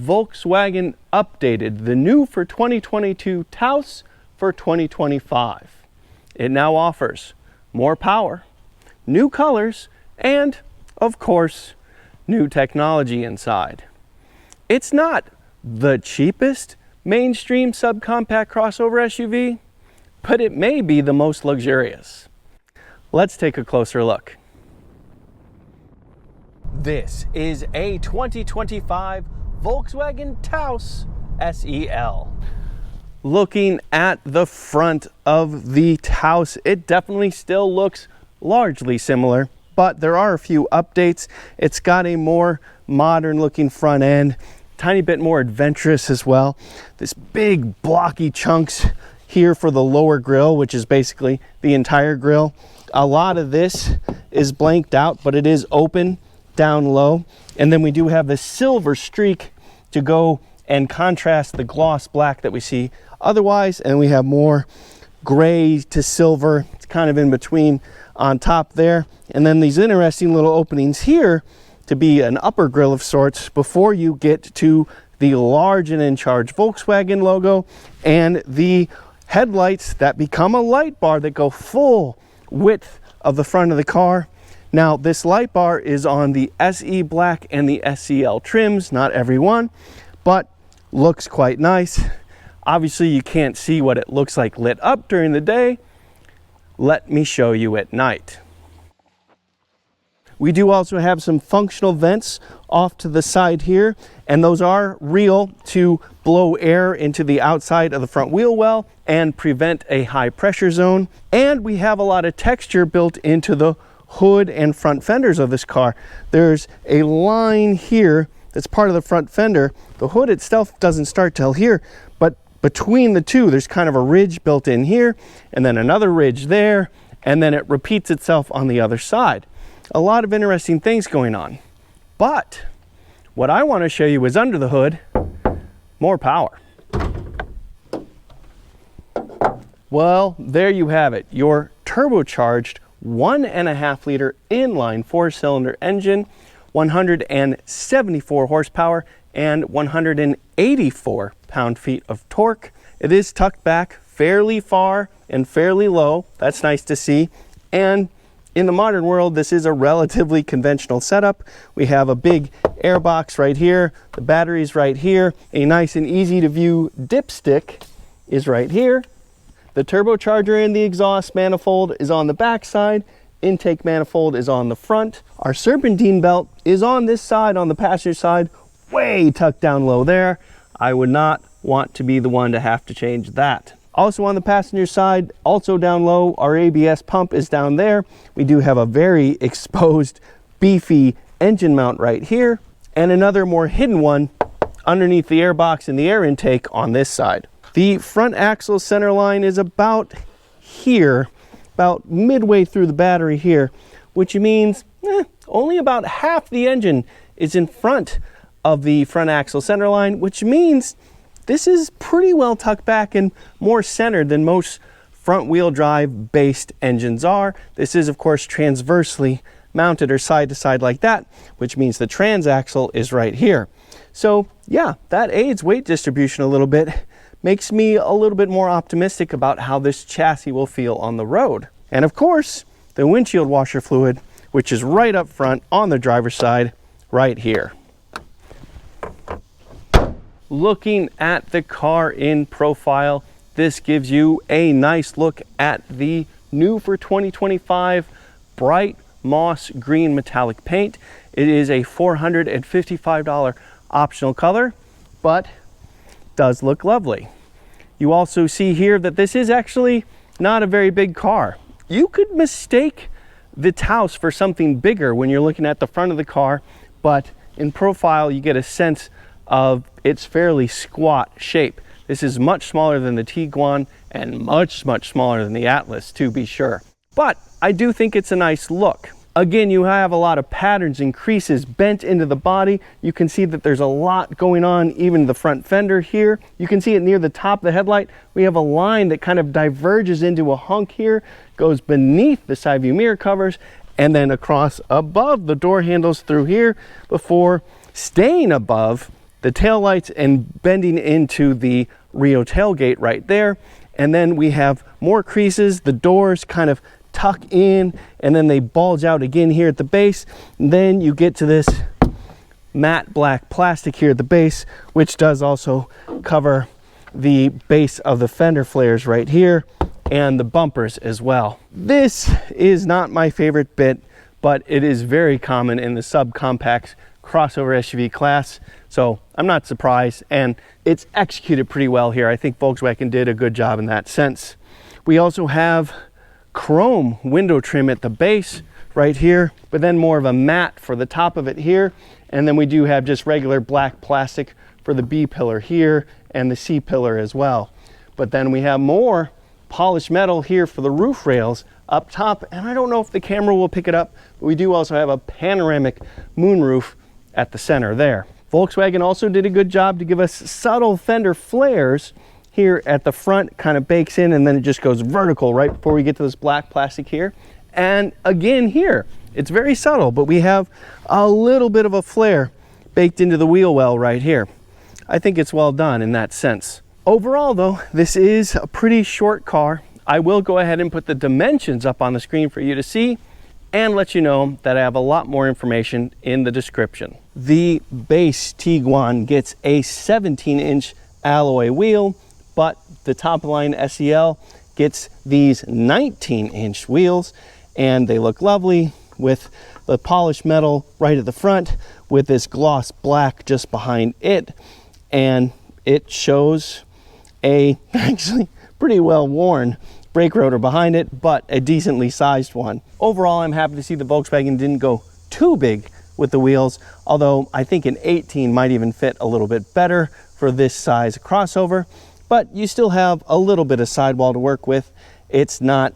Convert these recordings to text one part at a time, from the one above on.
Volkswagen updated the new for 2022 Taos for 2025. It now offers more power, new colors, and, of course, new technology inside. It's not the cheapest mainstream subcompact crossover SUV, but it may be the most luxurious. Let's take a closer look. This is a 2025 Volkswagen Taos SEL. Looking at the front of the Taos, it definitely still looks largely similar, but there are a few updates. It's got a more modern looking front end, tiny bit more adventurous as well. This big blocky chunks here for the lower grille, which is basically the entire grille. A lot of this is blanked out, but it is open down low. And then we do have the silver streak to go and contrast the gloss black that we see otherwise. And we have more gray to silver. It's kind of in between on top there. And then these interesting little openings here to be an upper grille of sorts before you get to the large and in charge Volkswagen logo and the headlights that become a light bar that go full width of the front of the car. Now, this light bar is on the SE Black and the SEL trims, not every one, but looks quite nice. Obviously, you can't see what it looks like lit up during the day. Let me show you at night. We do also have some functional vents off to the side here, and those are real to blow air into the outside of the front wheel well and prevent a high pressure zone. And we have a lot of texture built into the hood and front fenders of this car. There's a line here that's part of the front fender. The hood itself doesn't start till here, but between the two, there's kind of a ridge built in here, and then another ridge there, and then it repeats itself on the other side. A lot of interesting things going on. But what I want to show you is under the hood, more power. Well, there you have it, your turbocharged 1.5 liter inline 4-cylinder engine, 174 horsepower and 184 pound-feet of torque. It is tucked back fairly far and fairly low. That's nice to see. And in the modern world, this is a relatively conventional setup. We have a big air box right here, the batteries right here, a nice and easy to view dipstick is right here. The turbocharger and the exhaust manifold is on the back side. Intake manifold is on the front. Our serpentine belt is on this side, on the passenger side, way tucked down low there. I would not want to be the one to have to change that. Also on the passenger side, also down low, our ABS pump is down there. We do have a very exposed, beefy engine mount right here, and another more hidden one underneath the airbox and the air intake on this side. The front axle center line is about here, about midway through the battery here, which means only about half the engine is in front of the front axle center line, which means this is pretty well tucked back and more centered than most front wheel drive based engines are. This is of course transversely mounted or side to side like that, which means the transaxle is right here. So yeah, that aids weight distribution a little bit. Makes me a little bit more optimistic about how this chassis will feel on the road. And of course, the windshield washer fluid, which is right up front on the driver's side, right here. Looking at the car in profile, this gives you a nice look at the new for 2025 bright moss green metallic paint. It is a $455 optional color, but does look lovely. You also see here that this is actually not a very big car. You could mistake the Taos for something bigger when you're looking at the front of the car, but in profile you get a sense of its fairly squat shape. This is much smaller than the Tiguan and much smaller than the Atlas, to be sure. But I do think it's a nice look. Again, you have a lot of patterns and creases bent into the body. You can see that there's a lot going on, even the front fender here. You can see it near the top of the headlight. We have a line that kind of diverges into a hunk here, goes beneath the side view mirror covers, and then across above the door handles through here before staying above the taillights and bending into the Rio tailgate right there. And then we have more creases. The doors kind of tuck in and then they bulge out again here at the base. And then you get to this matte black plastic here at the base, which does also cover the base of the fender flares right here and the bumpers as well. This is not my favorite bit, but it is very common in the subcompact crossover SUV class, so I'm not surprised, and it's executed pretty well here. I think Volkswagen did a good job in that sense. We also have chrome window trim at the base right here, but then more of a matte for the top of it here, and then we do have just regular black plastic for the B pillar here and the C pillar as well. But then we have more polished metal here for the roof rails up top, and I don't know if the camera will pick it up, but we do also have a panoramic moonroof at the center there. Volkswagen also did a good job to give us subtle fender flares here at the front, kind of bakes in and then it just goes vertical right before we get to this black plastic here. And again here, it's very subtle, but we have a little bit of a flare baked into the wheel well right here. I think it's well done in that sense. Overall though, this is a pretty short car. I will go ahead and put the dimensions up on the screen for you to see and let you know that I have a lot more information in the description. The base Tiguan gets a 17-inch alloy wheel, but the top line SEL gets these 19-inch wheels, and they look lovely with the polished metal right at the front with this gloss black just behind it, and it shows a actually pretty well worn brake rotor behind it, but a decently sized one. Overall, I'm happy to see the Volkswagen didn't go too big with the wheels, although I think an 18 might even fit a little bit better for this size crossover, but you still have a little bit of sidewall to work with. It's not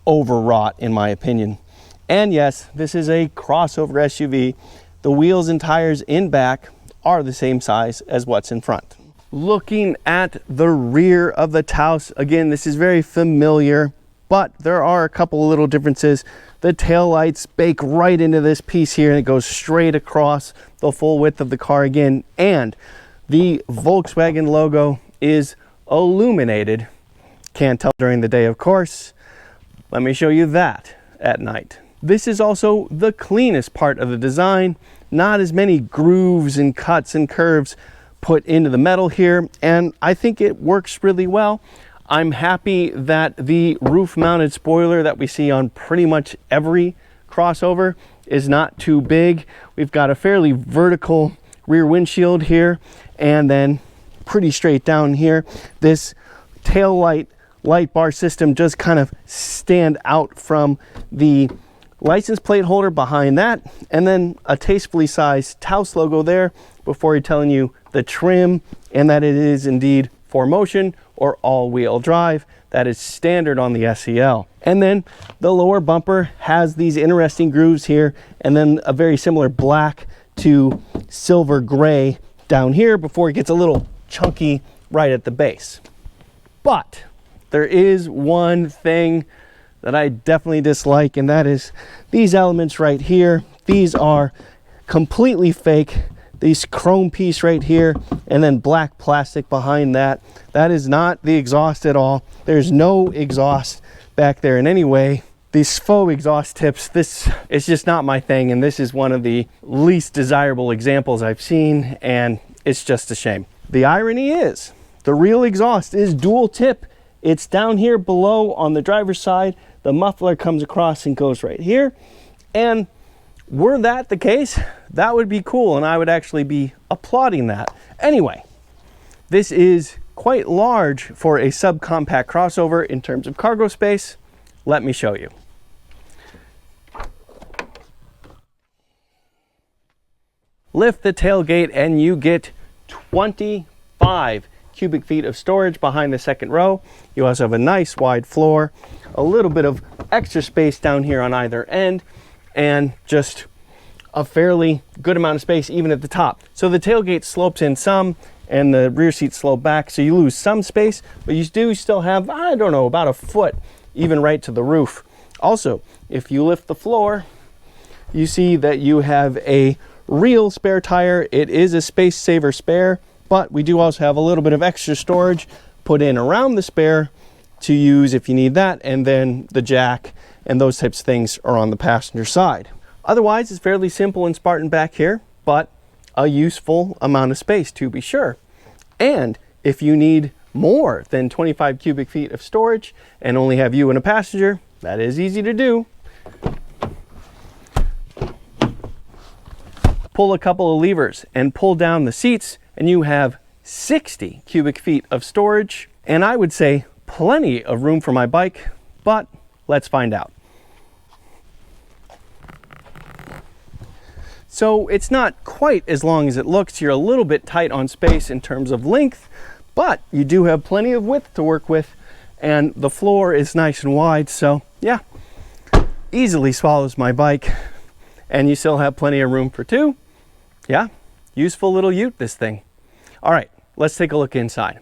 overwrought in my opinion. And yes, this is a crossover SUV. The wheels and tires in back are the same size as what's in front. Looking at the rear of the Taos, again, this is very familiar, but there are a couple of little differences. The taillights bake right into this piece here and it goes straight across the full width of the car again. And the Volkswagen logo is illuminated. Can't tell during the day, of course. Let me show you that at night. This is also the cleanest part of the design. Not as many grooves and cuts and curves put into the metal here, and I think it works really well. I'm happy that the roof mounted spoiler that we see on pretty much every crossover is not too big. We've got a fairly vertical rear windshield here, and then pretty straight down here. This tail light bar system just kind of stand out from the license plate holder behind that, and then a tastefully sized Taos logo there before you're telling you the trim and that it is indeed 4Motion or all-wheel drive. That is standard on the SEL. And then the lower bumper has these interesting grooves here, and then a very similar black to silver gray down here before it gets a little chunky right at the base. But there is one thing that I definitely dislike, and that is these elements right here. These are completely fake. This chrome piece right here and then black plastic behind that. That is not the exhaust at all. There's no exhaust back there in any way. These faux exhaust tips, this is just not my thing, and this is one of the least desirable examples I've seen, and it's just a shame. The irony is the real exhaust is dual tip. It's down here below on the driver's side. The muffler comes across and goes right here, and were that the case, that would be cool, and I would actually be applauding that. Anyway, this is quite large for a subcompact crossover in terms of cargo space. Let me show you. Lift the tailgate and you get 25 cubic feet of storage behind the second row. You also have a nice wide floor, a little bit of extra space down here on either end, and just a fairly good amount of space even at the top. So the tailgate slopes in some and the rear seats slope back, so you lose some space, but you do still have, I don't know, about a foot even right to the roof. Also, if you lift the floor, you see that you have a real spare tire. It is a space saver spare, but we do also have a little bit of extra storage put in around the spare to use if you need that, and then the jack and those types of things are on the passenger side. Otherwise, it's fairly simple and Spartan back here, but a useful amount of space to be sure. And if you need more than 25 cubic feet of storage and only have you and a passenger, that is easy to do. Pull a couple of levers and pull down the seats and you have 60 cubic feet of storage, and I would say plenty of room for my bike, but let's find out. So it's not quite as long as it looks. You're a little bit tight on space in terms of length, but you do have plenty of width to work with, and the floor is nice and wide, so yeah, easily swallows my bike, and you still have plenty of room for two. Yeah, useful little ute, this thing. All right, let's take a look inside.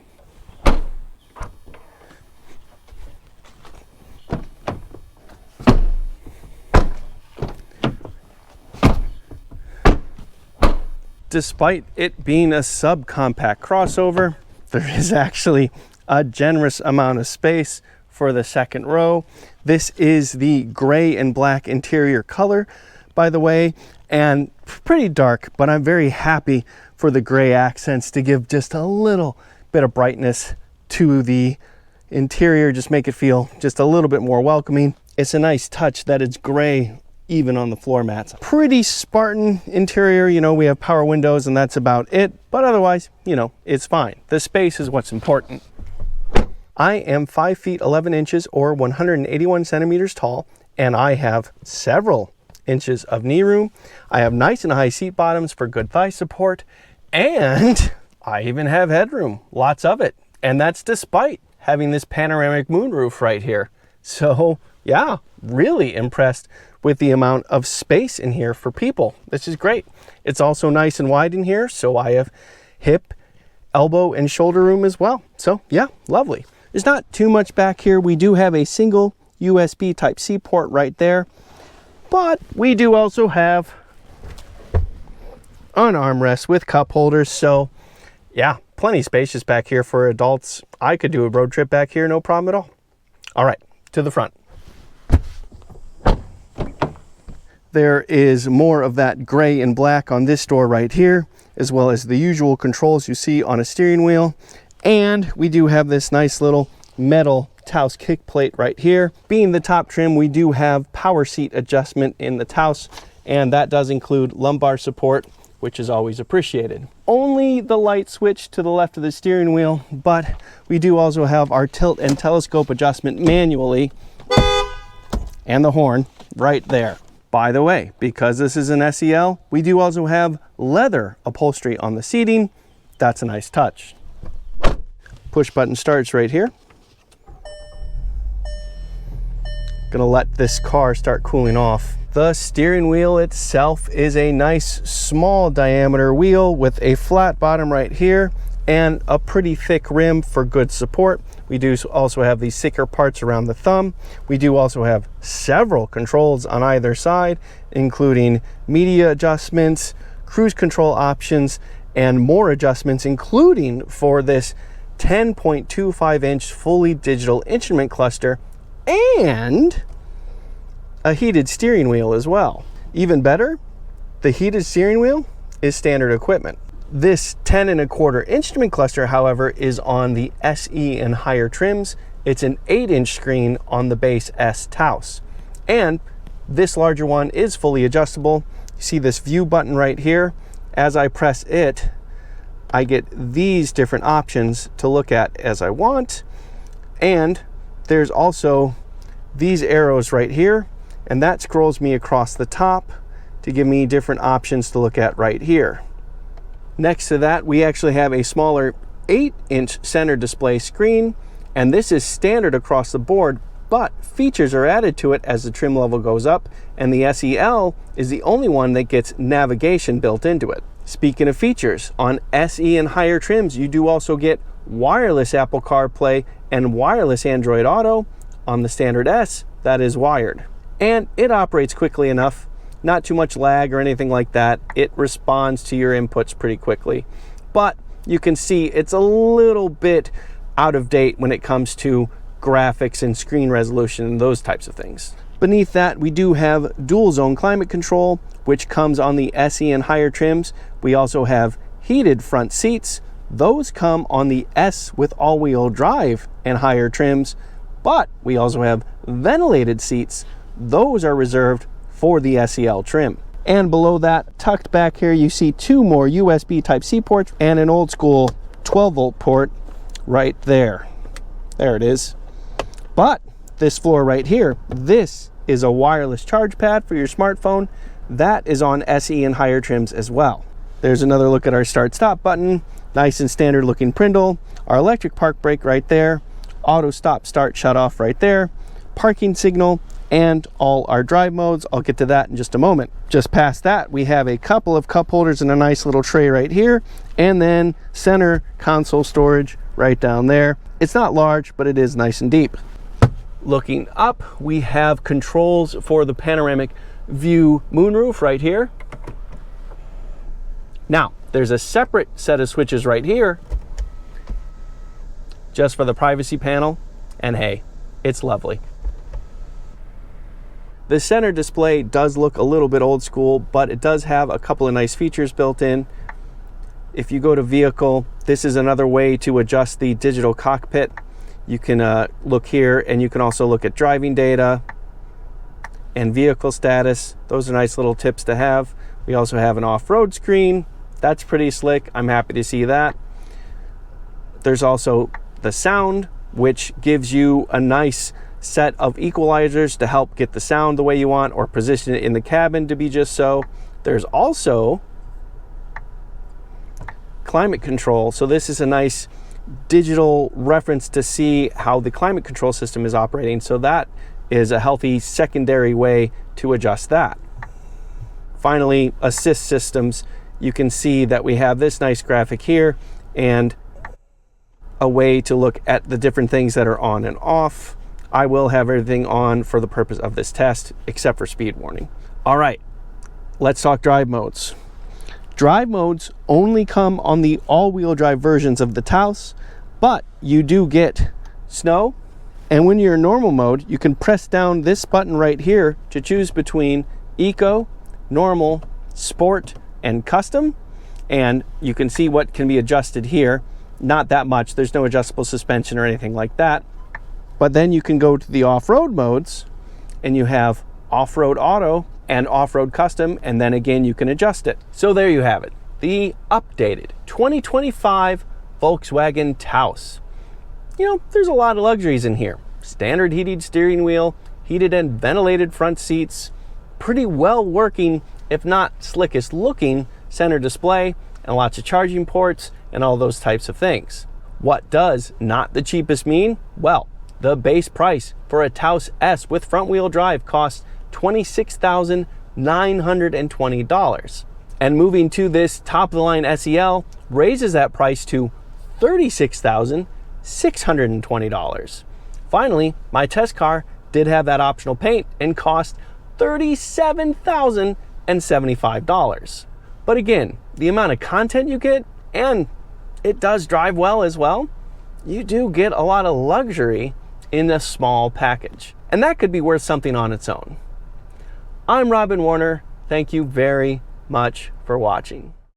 Despite it being a subcompact crossover, there is actually a generous amount of space for the second row. This is the gray and black interior color, by the way, and pretty dark, but I'm very happy for the gray accents to give just a little bit of brightness to the interior, just make it feel just a little bit more welcoming. It's a nice touch that it's gray even on the floor mats. Pretty Spartan interior, you know, we have power windows and that's about it, but otherwise, you know, it's fine. The space is what's important. I am 5 feet 11 inches or 181 centimeters tall, and I have several inches of knee room. I have nice and high seat bottoms for good thigh support, and I even have headroom, lots of it. And that's despite having this panoramic moonroof right here. So yeah, really impressed with the amount of space in here for people. This is great. It's also nice and wide in here, so I have hip, elbow, and shoulder room as well. So yeah, lovely. There's not too much back here. We do have a single USB Type-C port right there, but we do also have an armrest with cup holders. So yeah, plenty spacious back here for adults. I could do a road trip back here, no problem at all. All right, to the front. There is more of that gray and black on this door right here, as well as the usual controls you see on a steering wheel. And we do have this nice little metal Taos kick plate right here. Being the top trim, we do have power seat adjustment in the Taos, and that does include lumbar support, which is always appreciated. Only the light switch to the left of the steering wheel, but we do also have our tilt and telescope adjustment manually, and the horn right there. By the way, because this is an SEL, we do also have leather upholstery on the seating. That's a nice touch. Push button starts right here. Gonna let this car start cooling off. The steering wheel itself is a nice small diameter wheel with a flat bottom right here and a pretty thick rim for good support. We do also have these thicker parts around the thumb. We do also have several controls on either side, including media adjustments, cruise control options, and more adjustments, including for this 10.25 inch fully digital instrument cluster and a heated steering wheel as well. Even better, the heated steering wheel is standard equipment. This 10.25 instrument cluster, however, is on the SE and higher trims. It's an 8-inch screen on the base S Taos. And this larger one is fully adjustable. You see this view button right here. As I press it, I get these different options to look at as I want. And there's also these arrows right here, and that scrolls me across the top to give me different options to look at right here. Next to that, we actually have a smaller 8-inch center display screen, and this is standard across the board, but features are added to it as the trim level goes up, and the SEL is the only one that gets navigation built into it. Speaking of features, on SE and higher trims, you do also get wireless Apple CarPlay and wireless Android Auto. On the standard S, that is wired. And it operates quickly enough not too much lag or anything like that. It responds to your inputs pretty quickly. But you can see it's a little bit out of date when it comes to graphics and screen resolution and those types of things. Beneath that, we do have dual zone climate control, which comes on the SE and higher trims. We also have heated front seats. Those come on the S with all-wheel drive and higher trims, but we also have ventilated seats. Those are reserved for the SEL trim. And below that, tucked back here, you see two more USB Type-C ports and an old school 12-volt port right there. There it is. But this floor right here, this is a wireless charge pad for your smartphone. That is on SE and higher trims as well. There's another look at our start-stop button. Nice and standard looking Prindle. Our electric park brake right there. Auto stop, start, shut off right there. Parking signal and all our drive modes. I'll get to that in just a moment. Just past that, we have a couple of cup holders and a nice little tray right here. And then center console storage right down there. It's not large, but it is nice and deep. Looking up, we have controls for the panoramic view moonroof right here. Now, there's a separate set of switches right here just for the privacy panel, and hey, it's lovely. The center display does look a little bit old school, but it does have a couple of nice features built in. If you go to vehicle, this is another way to adjust the digital cockpit. You can look here, and you can also look at driving data and vehicle status. Those are nice little tips to have. We also have an off-road screen. That's pretty slick. I'm happy to see that. There's also the sound, which gives you a nice set of equalizers to help get the sound the way you want or position it in the cabin to be just so. There's also climate control. So this is a nice digital reference to see how the climate control system is operating. So that is a healthy secondary way to adjust that. Finally, assist systems. You can see that we have this nice graphic here and a way to look at the different things that are on and off. I will have everything on for the purpose of this test, except for speed warning. All right, let's talk drive modes. Drive modes only come on the all-wheel drive versions of the Taos, but you do get snow. And when you're in normal mode, you can press down this button right here to choose between Eco, Normal, Sport, and Custom. And you can see what can be adjusted here. Not that much. There's no adjustable suspension or anything like that. But then you can go to the off-road modes, and you have Off-Road Auto and Off-Road Custom, and then again you can adjust it. So there you have it, the updated 2025 Volkswagen Taos. You know, there's a lot of luxuries in here. Standard heated steering wheel, heated and ventilated front seats, pretty well working, if not slickest looking, center display, and lots of charging ports and all those types of things. What does not the cheapest mean? Well, the base price for a Taos S with front wheel drive costs $26,920. And moving to this top of the line SEL raises that price to $36,620. Finally, my test car did have that optional paint and cost $37,075. But again, the amount of content you get, and it does drive well as well, you do get a lot of luxury in a small package. And that could be worth something on its own. I'm Robin Warner. Thank you very much for watching.